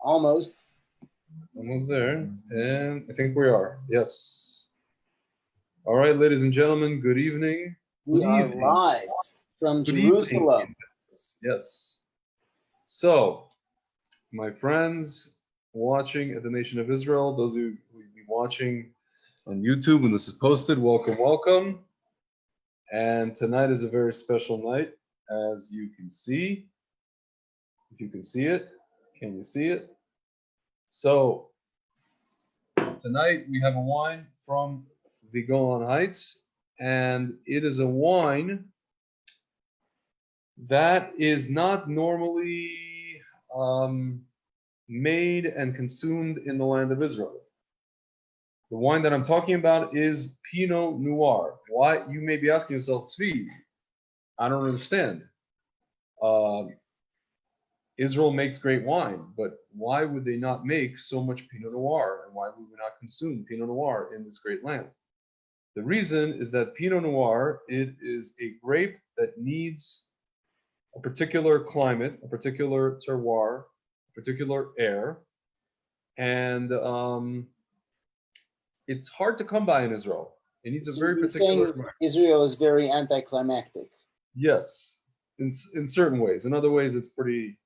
Almost. Almost there. And I think we are. Yes. All right, ladies and gentlemen, good evening. We are live from Jerusalem. Yes. So, my friends watching at the Nation of Israel, those who will be watching on YouTube when this is posted, welcome, welcome. And tonight is a very special night, as you can see. If you can see it, can you see it? So, tonight we have a wine from the Golan Heights, and it is a wine that is not normally made and consumed in the land of Israel. The wine that I'm talking about is Pinot Noir. Why? You may be asking yourself, Tzvi, I don't understand. Israel makes great wine, but why would they not make so much Pinot Noir? And why would we not consume Pinot Noir in this great land? The reason is that Pinot Noir, it is a grape that needs a particular climate, a particular terroir, a particular air, and it's hard to come by in Israel. It needs a very particular. Israel is very anticlimactic. Yes, in certain ways. In other ways, it's pretty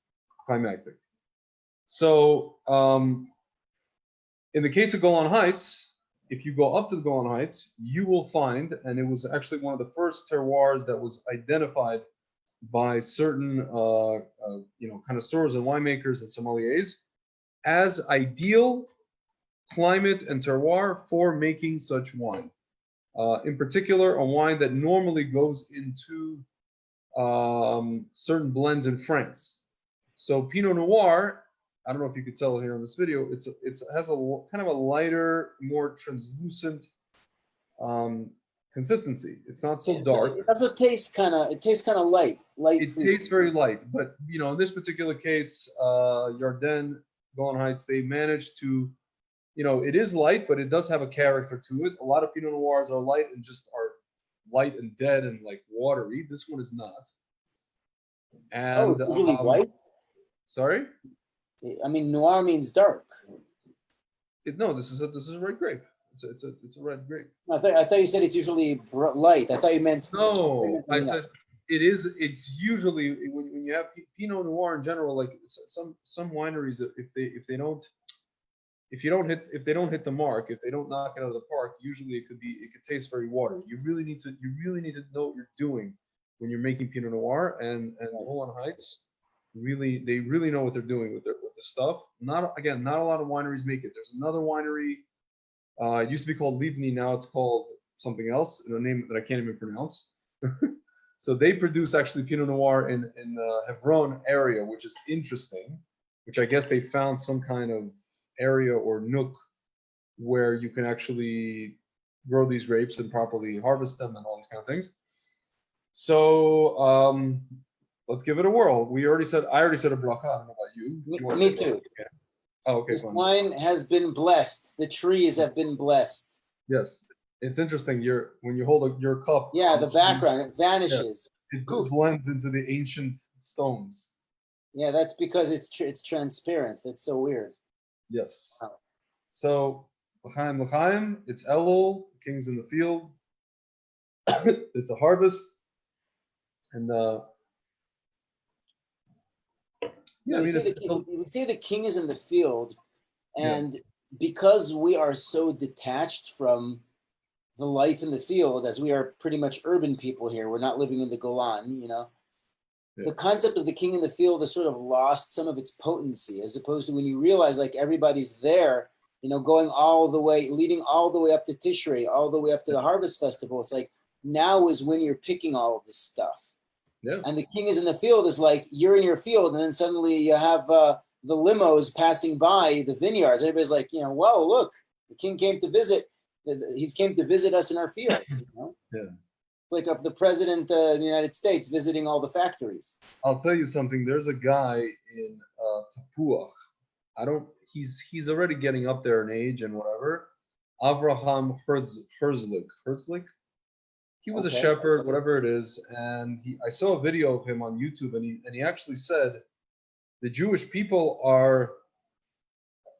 climactic. So, in the case of Golan Heights, if you go up to the Golan Heights, you will find, and it was actually one of the first terroirs that was identified by certain, connoisseurs and winemakers and sommeliers as ideal climate and terroir for making such wine. In particular, a wine that normally goes into certain blends in France. So Pinot Noir, I don't know if you could tell here in this video, it has a kind of a lighter, more translucent consistency. It's not so dark. It also tastes kind of light. It tastes very light, but in this particular case, Yarden Golan Heights, they managed to, it is light, but it does have a character to it. A lot of Pinot Noirs are light and just are light and dead and like watery. This one is not. And it's really white. Sorry? I mean, noir means dark. No, this is a red grape. It's a red grape. I thought you said it's usually light. I thought you meant. No, I said it is. It's usually when you have Pinot Noir in general. Like some wineries, if they don't hit the mark, if they don't knock it out of the park, usually it could taste very watery. You really need to know what you're doing when you're making Pinot Noir, and Golan Heights. They really know what they're doing with the stuff. Not a lot of wineries make it. There's another winery. It used to be called Livni. Now it's called something else, a name that I can't even pronounce. So they produce actually Pinot Noir in the Hebron area, which is interesting. Which I guess they found some kind of area or nook where you can actually grow these grapes and properly harvest them and all these kind of things. So let's give it a whirl. I already said a bracha. I don't know about you. Me too. Okay. Oh, okay. This wine has been blessed. The trees have been blessed. Yes, it's interesting. When you hold your cup. Yeah, the background it vanishes. Yeah, it blends into the ancient stones. Yeah, that's because it's transparent. That's so weird. Yes. Wow. So l'chaim, it's Elul, Kings in the Field. It's a harvest, and we say the king is in the field, and because we are so detached from the life in the field, as we are pretty much urban people here, we're not living in the Golan, the concept of the king in the field has sort of lost some of its potency, as opposed to when you realize like everybody's there, going all the way, leading all the way up to Tishrei, all the way up to the Harvest Festival. It's like now is when you're picking all of this stuff. Yeah. And the king is in the field is like you're in your field, and then suddenly you have the limos passing by the vineyards. Everybody's like, whoa, look, the king came to visit. He's came to visit us in our fields. Yeah. It's like the president of the United States visiting all the factories. I'll tell you something. There's a guy in Tapuach. He's already getting up there in age and whatever. Avraham Herzlich. He was a shepherd, whatever it is, and I saw a video of him on YouTube, and he actually said the Jewish people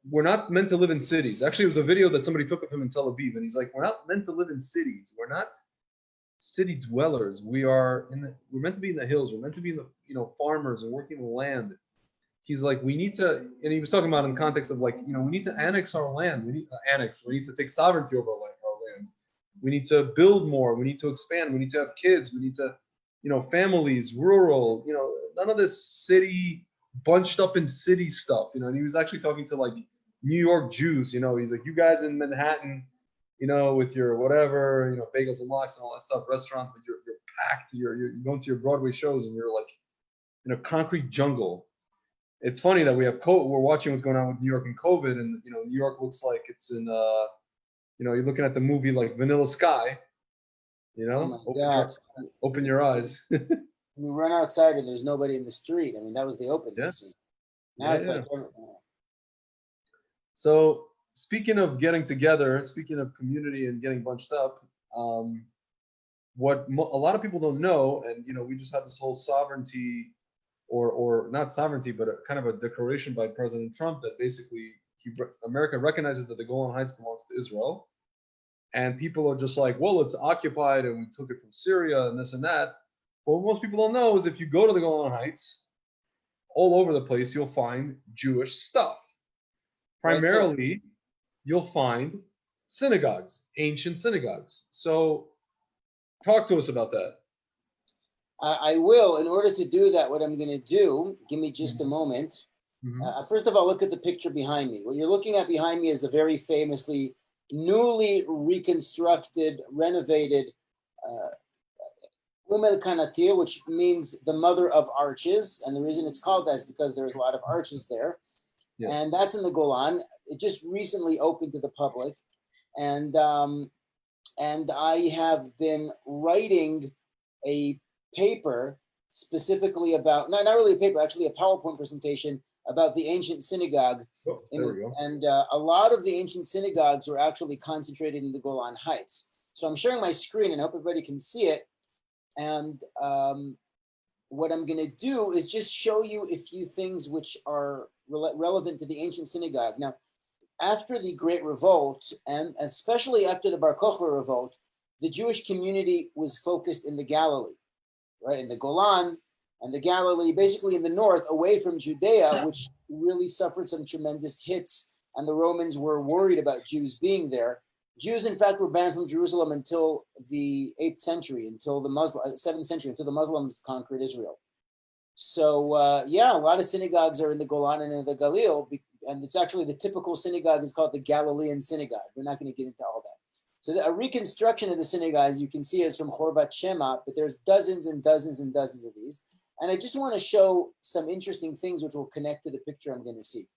we're not meant to live in cities. Actually, it was a video that somebody took of him in Tel Aviv, and he's like, we're not meant to live in cities. We're not city dwellers. We're meant to be in the hills. We're meant to be in the farmers and working the land. He's like, we need to, and he was talking about in context of like, we need to annex our land. We need to take sovereignty over our land. We need to build more. We need to expand. We need to have kids. We need to, families, rural, none of this city bunched up in city stuff, and he was actually talking to like New York Jews, he's like, you guys in Manhattan, with your whatever, bagels and lox and all that stuff, restaurants, but you're packed, you're going to your Broadway shows and you're like in a concrete jungle. It's funny that we have we're watching what's going on with New York and COVID, and New York looks like it's in you're looking at the movie like Vanilla Sky, open your eyes. You run outside and there's nobody in the street. I mean, that was the opening scene. Now it's like. So speaking of getting together, speaking of community and getting bunched up, what a lot of people don't know, and we just had this whole sovereignty, or not sovereignty, but kind of a declaration by President Trump that basically America recognizes that the Golan Heights belongs to Israel, and people are just like, well, it's occupied and we took it from Syria and this and that. What most people don't know is if you go to the Golan Heights, all over the place, you'll find Jewish stuff. Primarily, you'll find synagogues, ancient synagogues. So talk to us about that. I will. In order to do that, what I'm going to do, give me just a moment. First of all, look at the picture behind me. What you're looking at behind me is the very famously newly reconstructed, renovated El Kanatir, which means the mother of arches. And the reason it's called that is because there's a lot of arches there. Yes. And that's in the Golan. It just recently opened to the public. And I have been writing a paper specifically about, not really a paper, actually a PowerPoint presentation about the ancient synagogue. And a lot of the ancient synagogues were actually concentrated in the Golan Heights. So I'm sharing my screen and I hope everybody can see it. And what I'm going to do is just show you a few things which are relevant to the ancient synagogue. Now, after the Great Revolt, and especially after the Bar Kokhba Revolt, the Jewish community was focused in the Galilee, right? In the Golan and the Galilee, basically in the north, away from Judea, which really suffered some tremendous hits, and the Romans were worried about Jews being there. Jews, in fact, were banned from Jerusalem until the 8th century, until the 7th century, until the Muslims conquered Israel. So, a lot of synagogues are in the Golan and in the Galil, and it's actually the typical synagogue is called the Galilean Synagogue. We're not going to get into all that. So a reconstruction of the synagogues, you can see, is from Chorvat Shema, but there's dozens and dozens and dozens of these. And I just want to show some interesting things which will connect to the picture I'm going to see.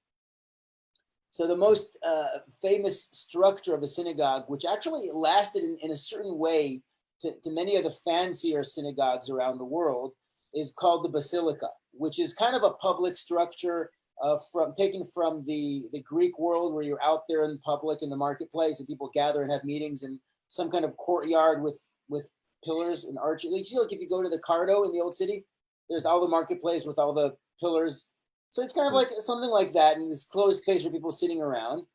So the most famous structure of a synagogue, which actually lasted in a certain way to many of the fancier synagogues around the world, is called the Basilica, which is kind of a public structure taken from the Greek world, where you're out there in public in the marketplace and people gather and have meetings in some kind of courtyard with pillars and arches. Like if you go to the Cardo in the old city, there's all the marketplace with all the pillars. So it's kind of like something like that in this closed space where people sitting around.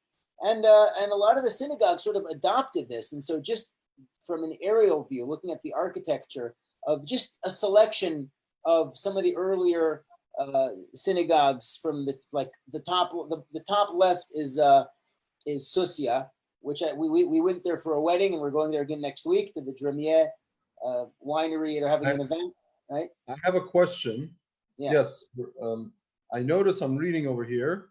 And a lot of the synagogues sort of adopted this. And so just from an aerial view, looking at the architecture of just a selection of some of the earlier synagogues from the top left is Susia, which we went there for a wedding, and we're going there again next week to the Dremier winery. They're having an event, right? I have a question. Yeah. Yes. I notice I'm reading over here,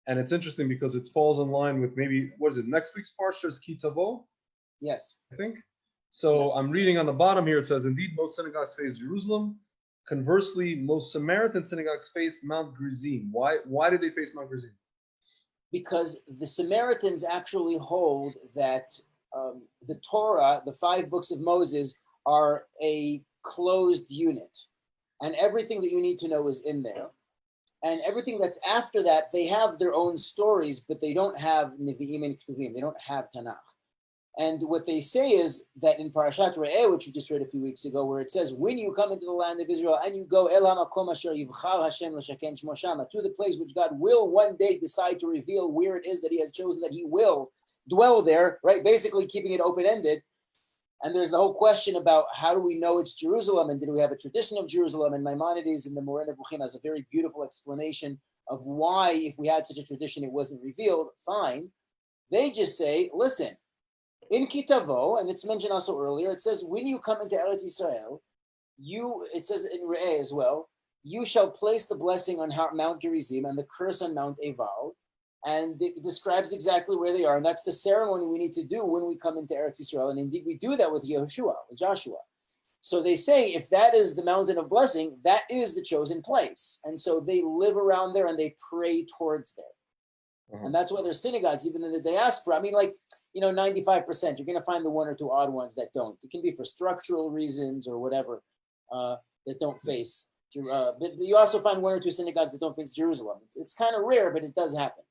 and it's interesting because it falls in line with maybe, what is it, next week's Parsha is Ki Tavo? Yes. I think. So yeah. I'm reading on the bottom here, it says, indeed, most synagogues face Jerusalem. Conversely, most Samaritan synagogues face Mount Gerizim. Why did they face Mount Gerizim? Because the Samaritans actually hold that the Torah, the 5 books of Moses, are a closed unit. And everything that you need to know is in there. And everything that's after that, they have their own stories, but they don't have Nevi'im and Ketuvim. They don't have Tanakh. And what they say is that in Parashat Re'eh, which we just read a few weeks ago, where it says, when you come into the land of Israel and you go El HaMakom Asher Yivchar Hashem L'Shaken Shmo Shama, to the place which God will one day decide to reveal where it is that he has chosen that he will dwell there, right? Basically keeping it open-ended. And there's the whole question about how do we know it's Jerusalem, and did we have a tradition of Jerusalem? And Maimonides in the Moreh Nevuchim has a very beautiful explanation of why, if we had such a tradition, it wasn't revealed. Fine. They just say, listen, in Kitavo, and it's mentioned also earlier, it says, when you come into Eretz Yisrael, it says in Re'eh as well, you shall place the blessing on Mount Gerizim and the curse on Mount Eval. And it describes exactly where they are. And that's the ceremony we need to do when we come into Eretz Yisrael. And indeed, we do that with Joshua. So they say, if that is the mountain of blessing, that is the chosen place. And so they live around there and they pray towards there. Mm-hmm. And that's why there's synagogues, even in the diaspora. I mean, 95%, you're going to find the one or two odd ones that don't. It can be for structural reasons or whatever that don't face. But you also find one or two synagogues that don't face Jerusalem. It's kind of rare, but it does happen.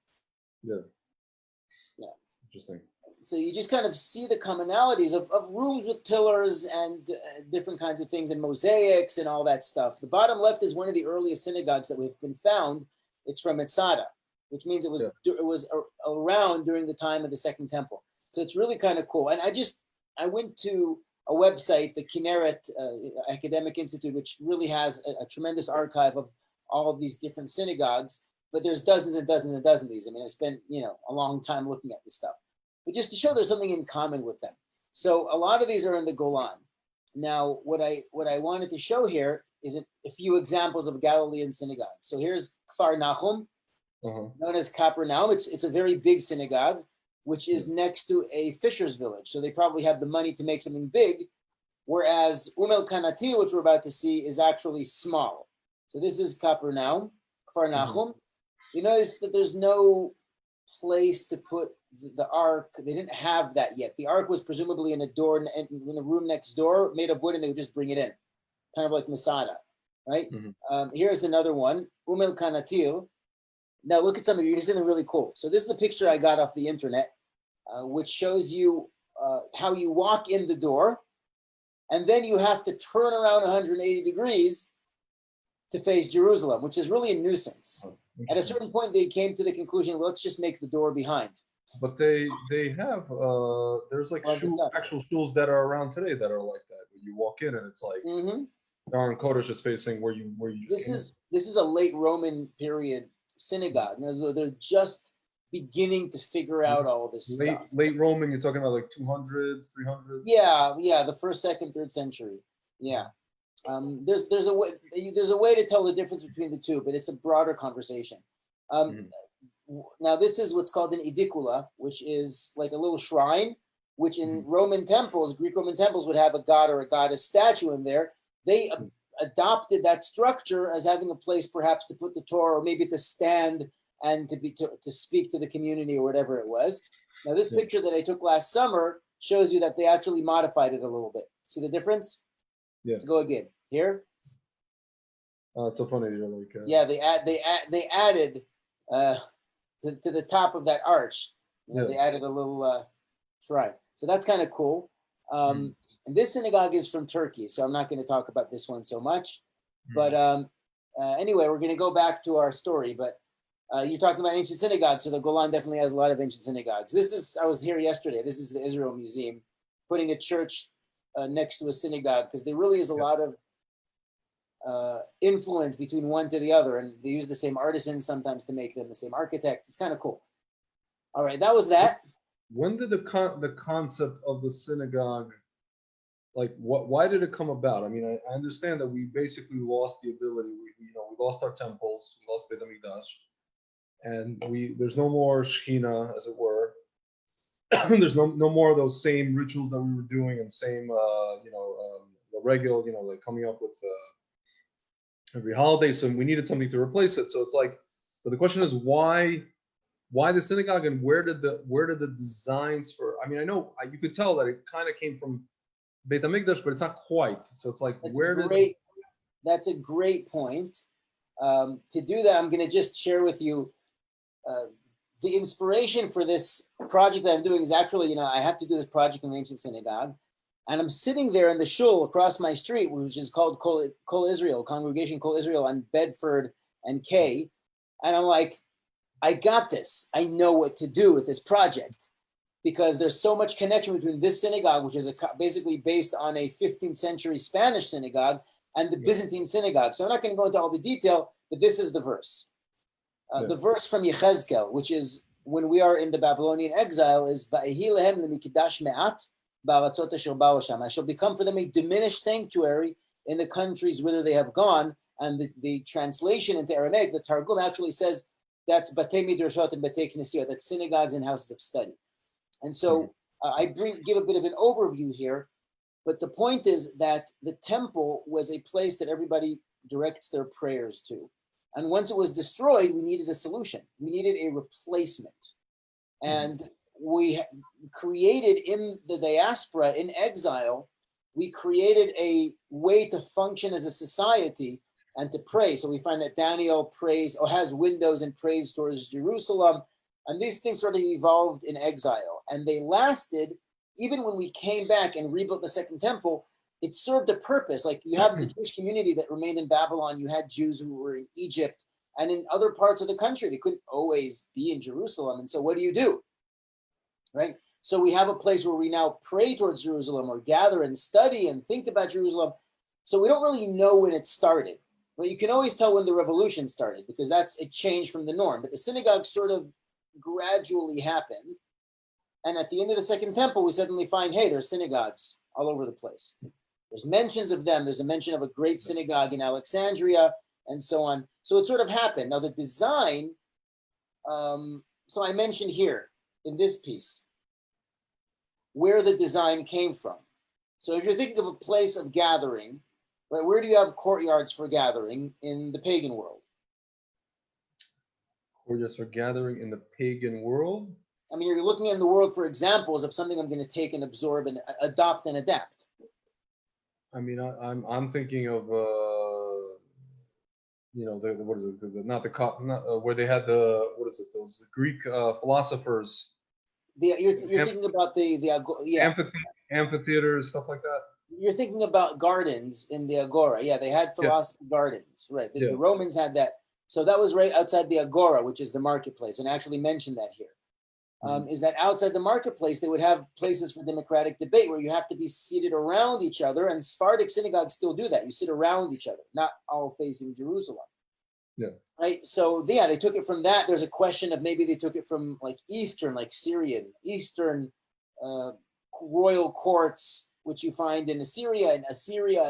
Yeah. Interesting. So you just kind of see the commonalities of rooms with pillars and different kinds of things and mosaics and all that stuff. The bottom left is one of the earliest synagogues that we've been found. It's from Etzada, which means it was around during the time of the Second Temple. So it's really kind of cool. And I went to a website, the Kinneret Academic Institute, which really has a tremendous archive of all of these different synagogues. But there's dozens and dozens and dozens of these. I mean, I spent, a long time looking at this stuff. But just to show there's something in common with them. So a lot of these are in the Golan. Now, what I wanted to show here is a few examples of Galilean synagogues. So here's Kfar Nahum, known as Capernaum. It's a very big synagogue, which is next to a fisher's village. So they probably have the money to make something big, whereas El Kanati, which we're about to see, is actually small. So this is Capernaum, Kfar Nahum. You notice that there's no place to put the ark. They didn't have that yet. The ark was presumably in a room next door made of wood, and they would just bring it in, kind of like Masada, right? Here's another one, El Kanatil. Now look at something. You're going to see something really cool. So this is a picture I got off the internet, which shows you how you walk in the door, and then you have to turn around 180 degrees to face Jerusalem, which is really a nuisance. At a certain point, they came to the conclusion, let's just make the door behind. But they have there's actual shuls that are around today that are like that. Where you walk in and it's like Aron Kodesh is facing where you. This is a late Roman period synagogue. They're just beginning to figure out all of this stuff. Late Roman, you're talking about like 200s, 300s. Yeah, the first, second, third century. Yeah. There's a way to tell the difference between the two, but it's a broader conversation. Now this is what's called an Edicula, which is like a little shrine, which in Roman temples, Greek Roman temples, would have a god or a goddess statue in there. They adopted that structure as having a place perhaps to put the Torah, or maybe to stand and to speak to the community or whatever it was. Now this picture that I took last summer shows you that they actually modified it a little bit. See the difference? Yeah. Let's go again. Here. Oh, it's so funny. You're like. Yeah, they added to the top of that arch. They added a little shrine. So that's kind of cool. And this synagogue is from Turkey, so I'm not going to talk about this one so much. But anyway, we're going to go back to our story. But you're talking about ancient synagogues, so the Golan definitely has a lot of ancient synagogues. I was here yesterday. This is the Israel Museum, putting a church next to a synagogue, because there really is a lot of influence between one to the other, and they use the same artisans sometimes to make them, the same architect. It's kind of cool. All right, that was that. When did the concept of the synagogue, why did it come about? I mean, I understand that we basically lost the ability. We lost our temples, we lost Beit HaMikdash, and there's no more Shechina, as it were. There's no more of those same rituals that we were doing, and same the regular, like coming up with every holiday. So we needed something to replace it. So it's like, but the question is why the synagogue, and where did the designs for? I mean, I know you could tell that it kind of came from Beit HaMikdash, but it's not quite. So it's like, That's a great point. To do that, I'm going to just share with you the inspiration for this project that I'm doing is actually, I have to do this project in the ancient synagogue. And I'm sitting there in the shul across my street, which is called Kol Israel, Congregation Kol Israel on Bedford and K. And I'm like, I got this. I know what to do with this project because there's so much connection between this synagogue, which is basically based on a 15th century Spanish synagogue, and the Byzantine synagogue. So I'm not going to go into all the detail, but this is the verse. The verse from Yechezkel, which is when we are in the Babylonian exile, is "Va'ehi lehem lemikdash me'at ba'aratzot asher ba'u sham." I shall become for them a diminished sanctuary in the countries whither they have gone. And the translation into Aramaic, the Targum actually says that's Batei Midrashot and Batei Knesiyot, that's synagogues and houses of study. And so I give a bit of an overview here, but the point is that the temple was a place that everybody directs their prayers to. And once it was destroyed, we needed a solution. We needed a replacement. And we created in the diaspora, in exile, we created a way to function as a society and to pray. So we find that Daniel prays or has windows and prays towards Jerusalem. And these things sort of evolved in exile. And they lasted, even when we came back and rebuilt the second temple, it served a purpose. Like you have the Jewish community that remained in Babylon. You had Jews who were in Egypt and in other parts of the country. They couldn't always be in Jerusalem. And so what do? Right? So we have a place where we now pray towards Jerusalem or gather and study and think about Jerusalem. So we don't really know when it started. But you can always tell when the revolution started because that's a change from the norm. But the synagogue sort of gradually happened. And at the end of the second temple, we suddenly find, hey, there's synagogues all over the place. There's mentions of them. There's a mention of a great synagogue in Alexandria and so on. So it sort of happened. Now the design, so I mentioned here in this piece, where the design came from. So if you're thinking of a place of gathering, right, where do you have courtyards for gathering in the pagan world? Courtyards for gathering in the pagan world? I mean, you're looking in the world for examples of something I'm going to take and absorb and adopt and adapt. I mean, I'm thinking of what is it? Where they had those Greek philosophers. You're thinking about the amphitheaters, stuff like that. You're thinking about gardens in the Agora. Yeah, they had philosophy gardens, right? The Romans had that. So that was right outside the Agora, which is the marketplace, and I actually mentioned that here. Is that outside the marketplace, they would have places for democratic debate where you have to be seated around each other, and Sephardic synagogues still do that. You sit around each other, not all facing Jerusalem. Yeah. Right. So they took it from that. There's a question of maybe they took it from like Eastern, like Syrian, Eastern royal courts, which you find in Assyria and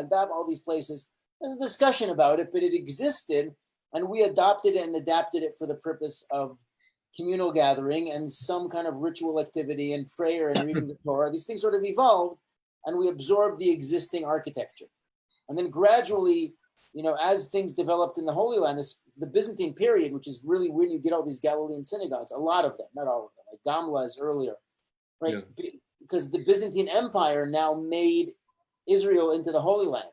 Babylon, all these places. There's a discussion about it, but it existed, and we adopted it and adapted it for the purpose of communal gathering and some kind of ritual activity and prayer and reading the Torah. These things sort of evolved, and we absorbed the existing architecture. And then gradually, as things developed in the Holy Land, the Byzantine period, which is really when you get all these Galilean synagogues, a lot of them, not all of them, like Gamla is earlier, right? Yeah. Because the Byzantine Empire now made Israel into the Holy Land.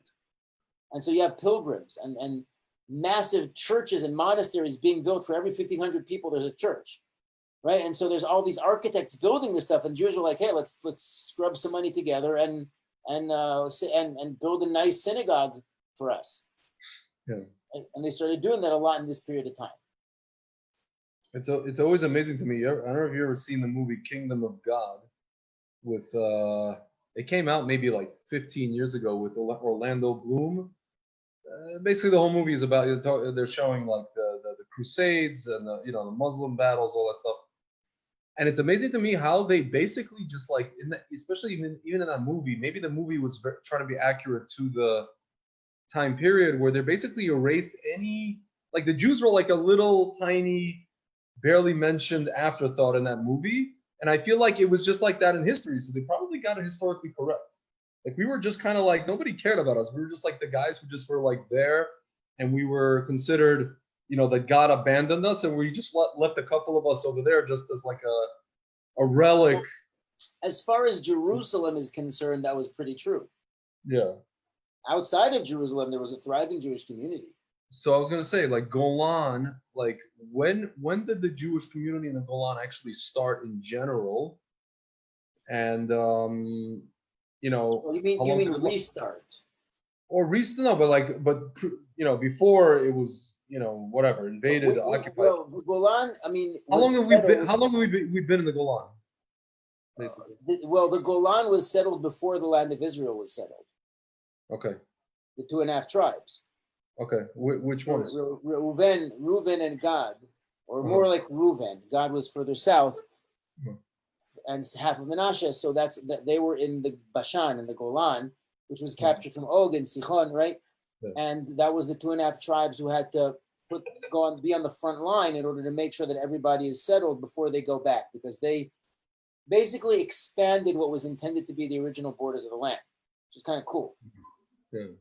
And so you have pilgrims and massive churches and monasteries being built. For every 1,500 people, there's a church, right? And so there's all these architects building this stuff, and Jews were like, hey, let's scrub some money together and build a nice synagogue for us. Yeah. And they started doing that a lot in this period of time. It's always amazing to me. I don't know if you've ever seen the movie Kingdom of God with it came out maybe like 15 years ago with Orlando Bloom. Basically, the whole movie is about they're showing like the Crusades and the Muslim battles, all that stuff. And it's amazing to me how they basically just like especially even in that movie, maybe the movie was trying to be accurate to the time period where they basically erased any, like the Jews were like a little tiny, barely mentioned afterthought in that movie. And I feel like it was just like that in history. So they probably got it historically correct. Like we were just kind of like, nobody cared about us. We were just like the guys who just were like there, and we were considered, that God abandoned us, and we just left a couple of us over there just as like a relic. As far as Jerusalem is concerned, that was pretty true. Yeah. Outside of Jerusalem, there was a thriving Jewish community. So I was gonna say, like Golan, like when did the Jewish community in the Golan actually start in general? And Well, how you long mean did it last? restart? Or recent? No, but before it was, whatever, But invaded, occupied. well, the Golan, I mean, How long was have we been? settled. How long have we've been in the Golan, basically? The Golan was settled before the land of Israel was settled. Okay, The 2.5 tribes, okay. Which ones? Reuven and Gad, or Uh-huh. more like Reuven. Gad was further south, Uh-huh. and half of Menashe. So that they were in the Bashan and the Golan, which was Uh-huh. captured from Og and Sichon, right? Yeah. And that was the 2.5 tribes who had to be on the front line in order to make sure that everybody is settled before they go back, because they basically expanded what was intended to be the original borders of the land, which is kind of cool. Yeah.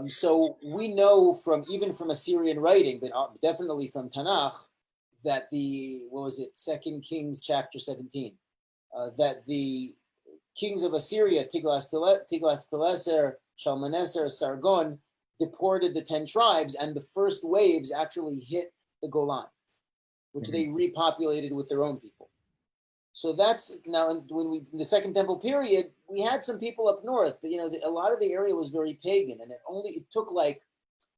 So we know even from Assyrian writing, but definitely from Tanakh, that Second Kings chapter 17, that the kings of Assyria, Tiglath-Pileser, Shalmaneser, Sargon, deported the 10 tribes, and the first waves actually hit the Golan, which they repopulated with their own people. So that's now in the Second Temple period, we had some people up north, but a lot of the area was very pagan, and it took like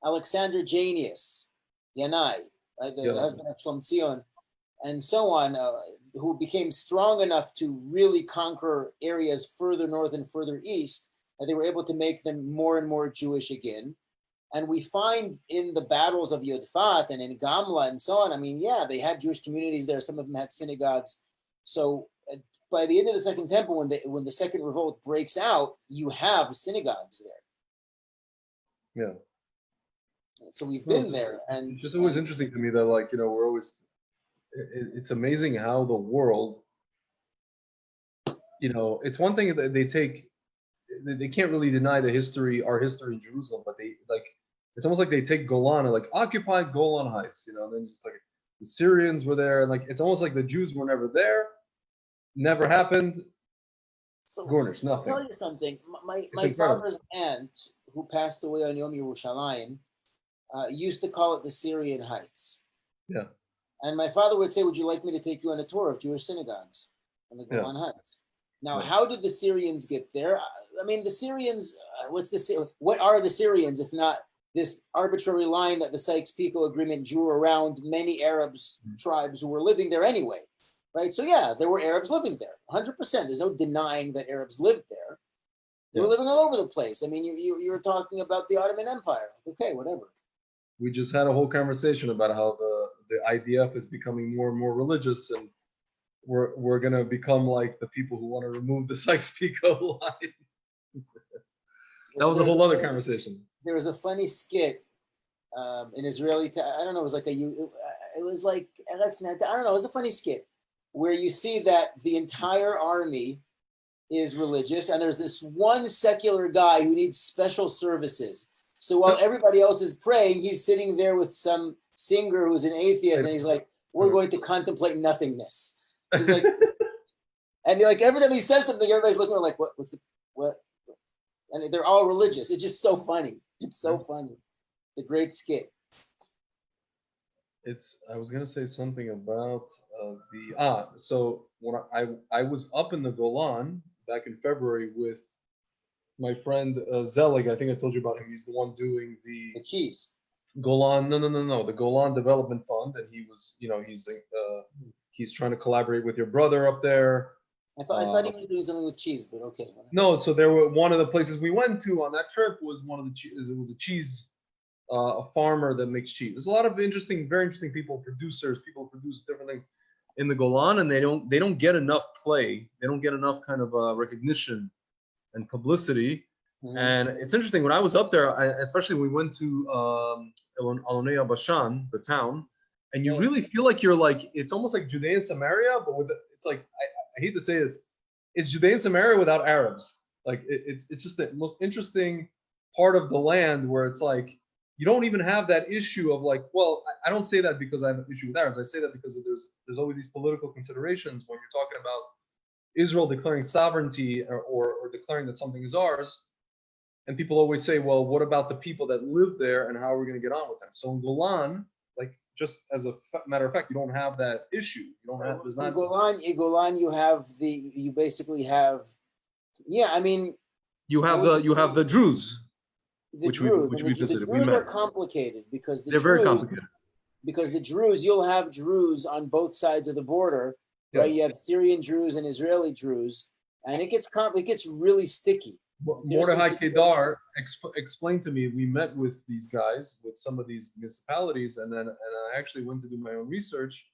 Alexander Janneus, Yanai, the husband of Shlomzion, and so on, who became strong enough to really conquer areas further north and further east, that they were able to make them more and more Jewish again. And we find in the battles of Yodfat and in Gamla and so on, I mean, yeah, they had Jewish communities there. Some of them had synagogues. So by the end of the Second Temple, when the second revolt breaks out, you have synagogues there. Yeah. So we've been there, and it's just always interesting to me that, like, we're always. It's amazing how the world. It's one thing that they can't really deny our history in Jerusalem, but it's almost like they take Golan and like occupied Golan Heights, and then just like the Syrians were there, and like it's almost like the Jews were never there, never happened. So Gornish, nothing. I'll tell you something. My father's aunt, who passed away on Yom Yerushalayim, used to call it the Syrian Heights. Yeah. And my father would say, "Would you like me to take you on a tour of Jewish synagogues in the Golan Heights?" Now, how did the Syrians get there? I mean, the Syrians. What are the Syrians if not this arbitrary line that the Sykes-Picot Agreement drew around many Arabs tribes who were living there anyway, right? So yeah, there were Arabs living there, 100%. There's no denying that Arabs lived there. They were living all over the place. I mean, you were talking about the Ottoman Empire. Okay, whatever. We just had a whole conversation about how the IDF is becoming more and more religious, and we're gonna become like the people who want to remove the Sykes-Picot line. That was a whole other conversation. There was a funny skit in Israeli. I don't know. It was like it was like I don't know. It was a funny skit where you see that the entire army is religious, and there's this one secular guy who needs special services. So while everybody else is praying, he's sitting there with some singer who's an atheist, and he's like, "We're going to contemplate nothingness." He's like, and like every time he says something, everybody's looking like, what? And they're all religious. It's just so funny. It's so funny. It's a great skit. I was gonna say something about so when I was up in the Golan back in February with my friend Zelig. I think I told you about him. He's the one doing the cheese. Golan. No. The Golan Development Fund, and he was, he's trying to collaborate with your brother up there. I thought he was doing something with cheese, but okay. No, so one of the places we went to on that trip was it was a cheese, a farmer that makes cheese. There's a lot of very interesting people who produce different things in the Golan, and they don't get enough play. They don't get enough kind of recognition and publicity. Mm-hmm. And it's interesting, when I was up there, especially when we went to Alonei Bashan, the town, and you really feel like you're like, it's almost like Judea and Samaria, but it's like, I hate to say this, it's Judea and Samaria without Arabs. Like it's just the most interesting part of the land where it's like, you don't even have that issue of like, well, I don't say that because I have an issue with Arabs. I say that because there's always these political considerations when you're talking about Israel declaring sovereignty or declaring that something is ours. And people always say, well, what about the people that live there and how are we going to get on with them? So in Golan, like just as a matter of fact, you don't have that issue. You don't have, there's not. In Golan, you basically have, I mean. You have the Druze, which we visited. The Druze are complicated because they're very complicated. Because the Druze, you'll have Druze on both sides of the border, right? You have Syrian Druze and Israeli Druze, and it gets really sticky. Mordechai Kedar explained to me, we met with these guys, with some of these municipalities, and I actually went to do my own research,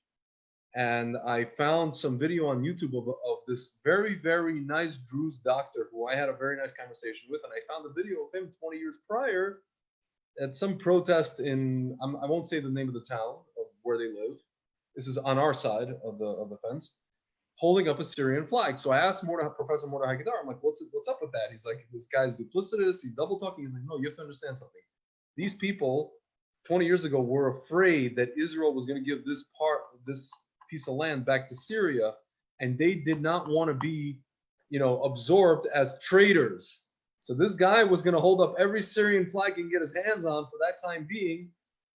and I found some video on YouTube of this very, very nice Druze doctor who I had a very nice conversation with, and I found a video of him 20 years prior at some protest in, I won't say the name of the town of where they live. This is on our side of the fence, holding up a Syrian flag. So I asked Professor Mordechai Kedar, I'm like, what's up with that? He's like, this guy's duplicitous, he's double talking. He's like, no, you have to understand something. These people 20 years ago were afraid that Israel was going to give this piece of land back to Syria, and they did not want to be, absorbed as traitors. So this guy was going to hold up every Syrian flag he can get his hands on for that time being.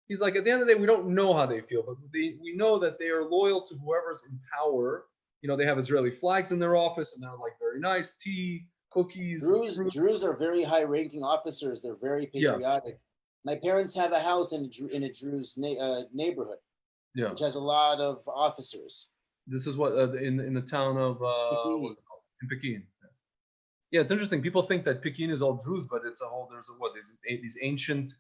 He's like, at the end of the day, we don't know how they feel, but we know that they are loyal to whoever's in power. They have Israeli flags in their office, and they're like very nice, tea, cookies. Druze are very high-ranking officers. They're very patriotic. My parents have a house in a Druze neighborhood, which has a lot of officers. This is what in the town of what's it called? In Pekin. Yeah, it's interesting. People think that Pekin is all Druze, but it's these ancient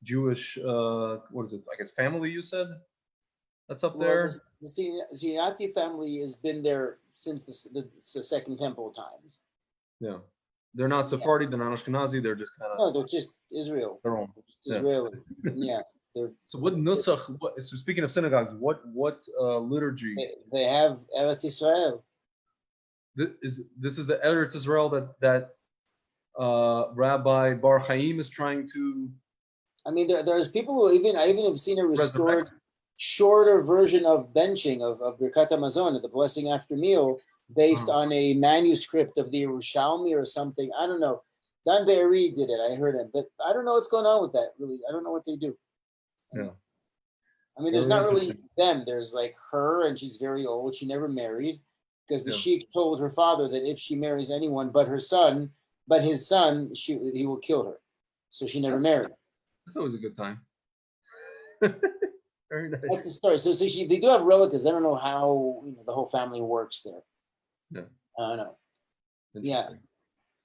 Jewish what is it? I guess family. You said that's up there. The Sinati family has been there since the Second Temple times. Yeah, they're not Sephardi. They're not Ashkenazi. They're just kind of. No, they're just Israel. Their own. Israeli. Yeah. So what nusach? So speaking of synagogues, what liturgy? They have Eretz Israel. This is the Eretz Israel that Rabbi Bar Chaim is trying to. I mean, there's people who I even have seen a restored, shorter version of benching of Birkat Hamazon, the blessing after meal, based on a manuscript of the Yerushalmi or something. I don't know. Dan Be'eri did it. I heard him, but I don't know what's going on with that. Really, I don't know what they do. Yeah. I mean, there's not really them. There's like her, and she's very old. She never married because the sheikh told her father that if she marries anyone but his son, he will kill her. So she never married. That's always a good time. Very nice. That's the story. So they do have relatives. I don't know how the whole family works there. Yeah. I don't know. Yeah.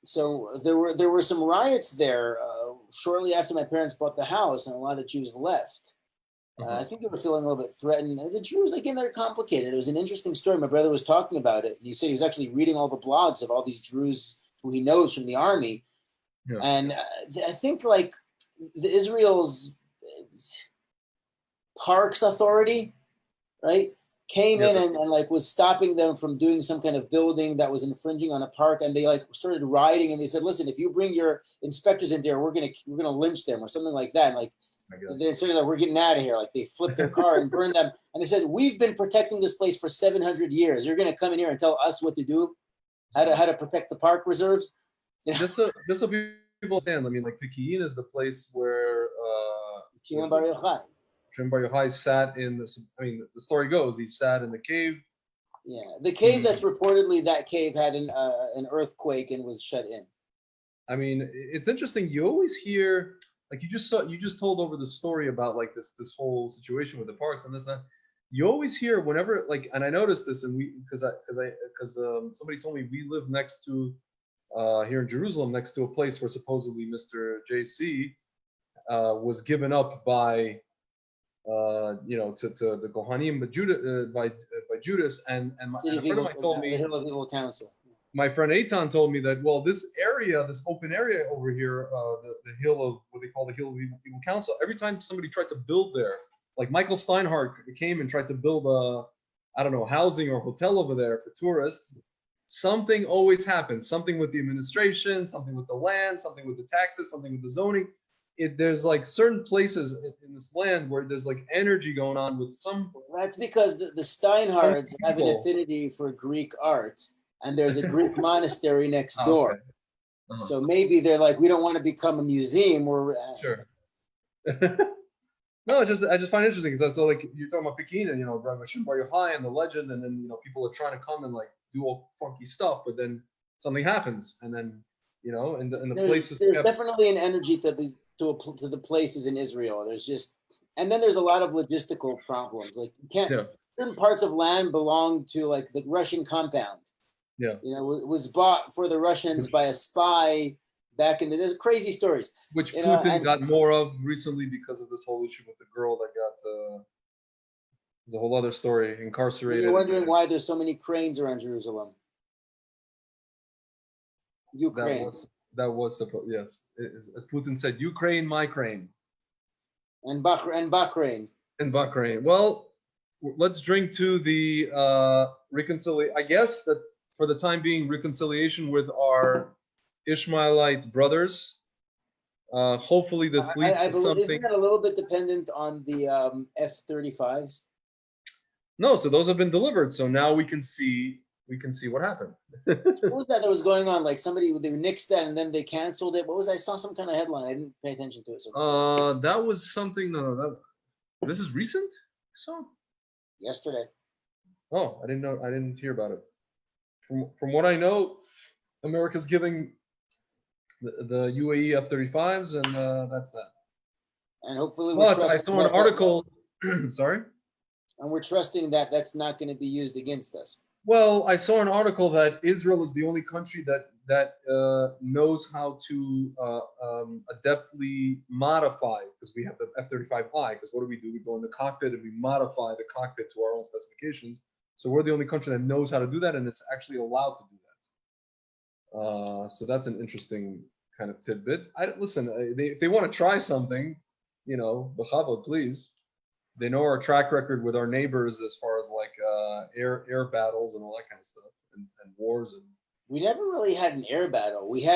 So there were some riots there shortly after my parents bought the house, and a lot of Jews left. I think they were feeling a little bit threatened. The Jews, again, they're complicated. It was an interesting story. My brother was talking about it. He said he was actually reading all the blogs of all these Jews who he knows from the army. Yeah. And I think like the Israel's Parks Authority, right, came in and like was stopping them from doing some kind of building that was infringing on a park, and they like started rioting, and they said, listen, if you bring your inspectors in there, we're gonna lynch them or something like that. And like they said, like, we're getting out of here. Like they flipped their car and burned them, and they said, we've been protecting this place for 700 years. You're gonna come in here and tell us what to do, how to protect the park reserves. This so people understand. I mean, like Pekin is the place where Shimon Bar Yochai. Shimon Bar Yochai sat in the. I mean, the story goes he sat in the cave. Yeah, the cave that's reportedly that cave had an earthquake and was shut in. I mean, it's interesting. You always hear, like you just told over the story about like this whole situation with the parks and this and that. You always hear whenever like, and I noticed this, and because somebody told me we live next to here in Jerusalem next to a place where supposedly Mr. JC was given up by to the Kohanim, by Judas, and a friend of mine told me, my friend Eitan told me that, well, this open area over here, the hill of what they call the hill of evil counsel, every time somebody tried to build there, like Michael Steinhardt came and tried to build housing or hotel over there for tourists, something always happens, something with the administration, something with the land, something with the taxes, something with the zoning. There's like certain places in this land where there's like energy going on with some. That's because the Steinhardts have an affinity for Greek art, and there's a Greek monastery next door. So maybe they're like, we don't want to become a museum. We're Sure. No, it's just I just find it interesting because so like you're talking about Pekin and Rabbi Shimon Bar Yochai and the legend, and then people are trying to come and like do all funky stuff, but then something happens, and then and the places. There's definitely an energy to the places in Israel. And then there's a lot of logistical problems. Like you can't. Certain parts of land belong to like the Russian compound. Yeah. Was bought for the Russians by a spy back in there's crazy stories. Which Putin got more of recently because of this whole issue with the girl that got there's a whole other story, incarcerated. You're wondering why there's so many cranes around Jerusalem. Ukraine. That was supposed, yes. As Putin said, Ukraine, my crane. And Bahrain. And Bahrain. Well, let's drink to the reconciliation. I guess that for the time being, reconciliation with our Ishmaelite brothers. Hopefully this leads to something. Isn't that a little bit dependent on the F-35s? No, so those have been delivered. So now we can see what happened. What was that was going on? Like they nixed that and then they canceled it. I saw some kind of headline. I didn't pay attention to it. So that was something. This is recent. So yesterday. Oh, I didn't know. I didn't hear about it. From what I know, America's giving the UAE F-35s, and that's that. And hopefully, I saw an article. Sorry. And we're trusting that that's not going to be used against us. Well, I saw an article that Israel is the only country that knows how to adeptly modify, because we have the F-35I. Because what do? We go in the cockpit and we modify the cockpit to our own specifications. So we're the only country that knows how to do that, and it's actually allowed to do that. So that's an interesting kind of tidbit. If they want to try something, b'chava, please. They know our track record with our neighbors as far as like air battles and all that kind of stuff, and wars. And we never really had an air battle. We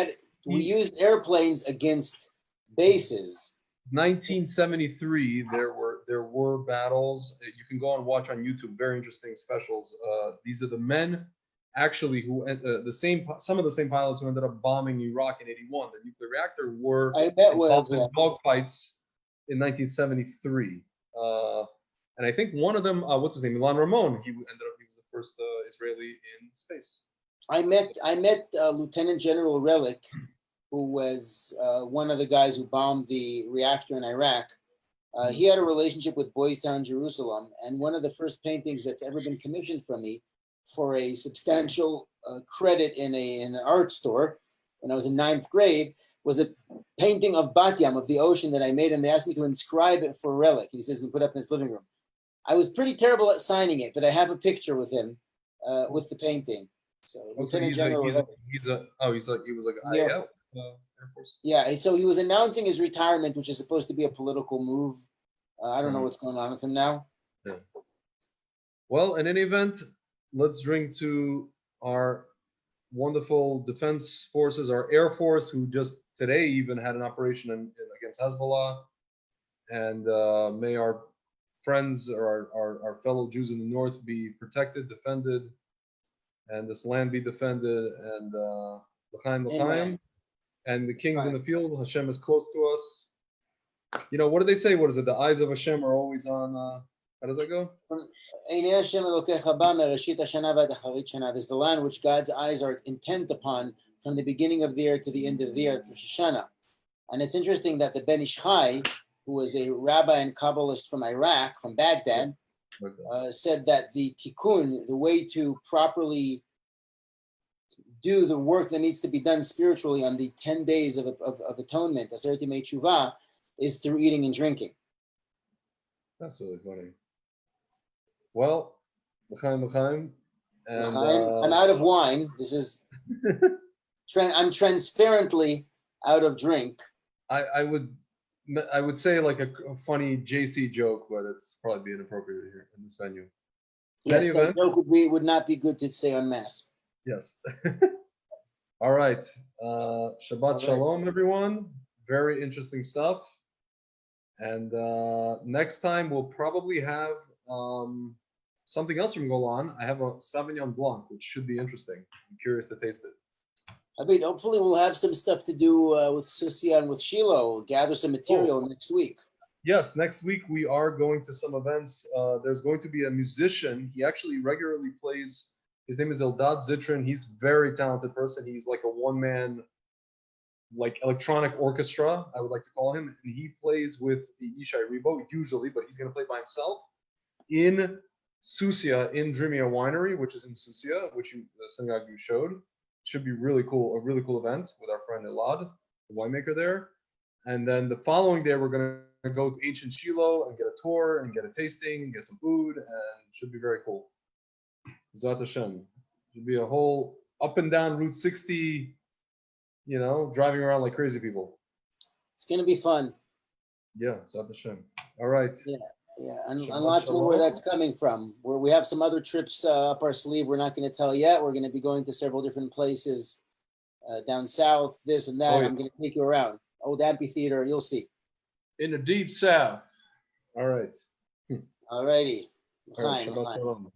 used airplanes against bases. 1973, there were battles. You can go and watch on YouTube. Very interesting specials. These are the men actually who some of the same pilots who ended up bombing Iraq in '81. The nuclear reactor were involved in dogfights in 1973. And I think one of them, what's his name, Milan Ramon. He was the first Israeli in space. I met Lieutenant General Relic, who was one of the guys who bombed the reactor in Iraq. He had a relationship with Boys Town, Jerusalem, and one of the first paintings that's ever been commissioned from me for a substantial credit in an art store when I was in 9th grade was a painting of Bat Yam, of the ocean that I made, and they asked me to inscribe it for Relic. He says he put up in his living room. I was pretty terrible at signing it, but I have a picture with him with the painting. So Lieutenant General. He was like IAF Air Force. Yeah, so he was announcing his retirement, which is supposed to be a political move. I don't know what's going on with him now. Yeah. Well, in any event, let's drink to our wonderful defense forces, our Air Force, who just today even had an operation against Hezbollah. And may our friends or our fellow Jews in the north be protected, defended, and this land be defended. And l'chaim, l'chaim. And the kings in the field, Hashem is close to us. What do they say? What is it? The eyes of Hashem are always on. How does that go? Is the land which God's eyes are intent upon from the beginning of the year to the end of the year, Rosh Hashanah. And it's interesting that the Ben Ish Chai, who was a rabbi and Kabbalist from Iraq, from Baghdad, said that the tikkun, the way to properly do the work that needs to be done spiritually on the 10 days of atonement, Aseret Yemei Teshuvah, is through eating and drinking. That's really funny. Well, l'chaim, l'chaim. I'm out of wine. This is, I'm transparently out of drink. I would say like a funny JC joke, but it's probably inappropriate here in this venue. Yes, that joke would not be good to say en masse. Yes. All right. Shabbat Shalom, everyone. Very interesting stuff. And next time we'll probably have something else from Golan. I have a Sauvignon Blanc, which should be interesting. I'm curious to taste it. I mean, hopefully we'll have some stuff to do with Susia and with Shiloh, gather some material next week. Yes, next week we are going to some events. There's going to be a musician. He actually regularly plays. His name is Eldad Zitrin. He's a very talented person. He's like a one-man, like electronic orchestra, I would like to call him. And he plays with the Ishai Rebo usually, but he's going to play by himself in Susia, in Drimia Winery, which is in Susia, which the synagogue you showed. Should be really cool, a really cool event with our friend Elad, the winemaker there. And then the following day, we're going to go to ancient Shiloh and get a tour and get a tasting and get some food, and it should be very cool. Zat Hashem. Should be a whole up and down Route 60, you know, driving around like crazy people. It's going to be fun. Yeah, Zat Hashem. All right. Yeah, and lots more where that's coming from. We have some other trips up our sleeve we're not going to tell yet. We're going to be going to several different places down south, this and that. I'm going to take you around. Old amphitheater, you'll see. In the deep south. All right. All righty. All right. Shabbat shalom.